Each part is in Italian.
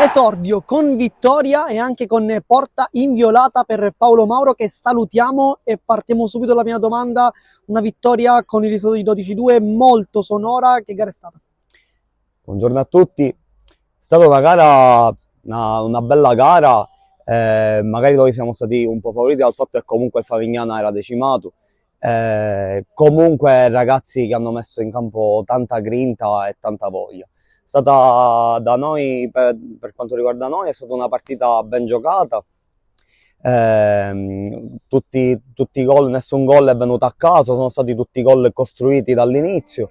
Esordio con vittoria e anche con porta inviolata per Paolo Mauro, che salutiamo, e partiamo subito dalla mia domanda. Una vittoria con il risultato di 12-2 molto sonora. Che gara è stata? Buongiorno a tutti, è stata una gara, una bella gara, magari noi siamo stati un po' favoriti dal fatto che comunque il Favignana era decimato, comunque ragazzi che hanno messo in campo tanta grinta e tanta voglia. È stata da noi, per quanto riguarda noi, è stata una partita ben giocata, tutti i gol, nessun gol è venuto a caso, sono stati tutti gol costruiti dall'inizio.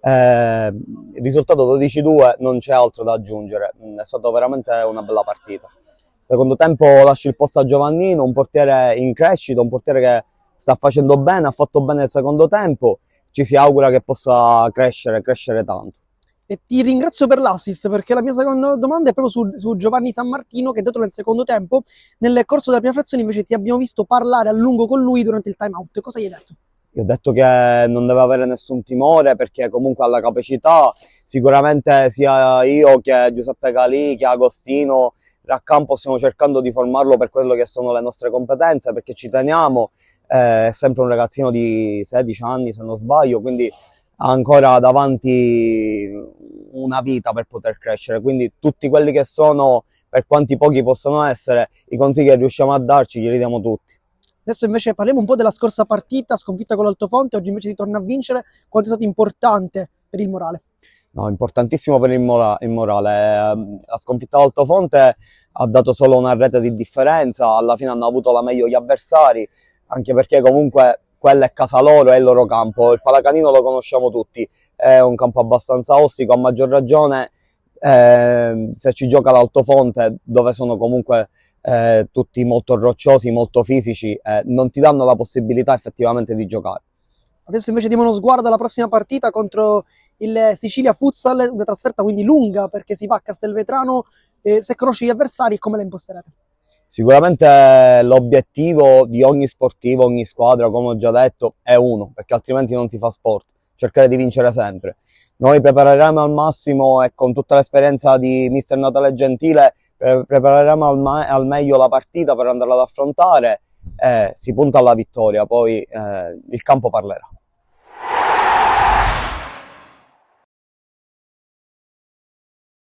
Il risultato 12-2, non c'è altro da aggiungere, è stata veramente una bella partita. Secondo tempo lascio il posto a Giovannino, un portiere in crescita, un portiere che sta facendo bene, ha fatto bene il secondo tempo, ci si augura che possa crescere tanto. E ti ringrazio per l'assist, perché la mia seconda domanda è proprio su Giovanni San Martino, che è entrato nel secondo tempo. Nel corso della prima frazione invece ti abbiamo visto parlare a lungo con lui durante il time out. Cosa gli hai detto? Gli ho detto che non deve avere nessun timore perché comunque ha la capacità, sicuramente sia io che Giuseppe Calì che Agostino Raccampo stiamo cercando di formarlo per quello che sono le nostre competenze, perché ci teniamo, è sempre un ragazzino di 16 anni se non sbaglio, quindi ha ancora davanti una vita per poter crescere, quindi tutti quelli che sono, per quanti pochi possono essere, i consigli che riusciamo a darci glieli diamo tutti. Adesso invece parliamo un po' della scorsa partita, sconfitta con l'Altofonte. Oggi invece si torna a vincere. Quanto è stato importante per il morale? No, importantissimo per il morale. La sconfitta all'Altofonte ha dato solo una rete di differenza, alla fine hanno avuto la meglio gli avversari, anche perché comunque quella è casa loro, è il loro campo. Il Palacanino lo conosciamo tutti, è un campo abbastanza ostico, a maggior ragione se ci gioca l'Altofonte, dove sono comunque tutti molto rocciosi, molto fisici, non ti danno la possibilità effettivamente di giocare. Adesso invece diamo uno sguardo alla prossima partita contro il Sicilia Futsal, una trasferta quindi lunga perché si va a Castelvetrano. Se conosci gli avversari, come la imposterete? Sicuramente l'obiettivo di ogni sportivo, ogni squadra, come ho già detto, è uno, perché altrimenti non si fa sport, cercare di vincere sempre. Noi prepareremo al massimo e con tutta l'esperienza di mister Natale Gentile prepareremo al meglio la partita per andarla ad affrontare, si punta alla vittoria, poi il campo parlerà.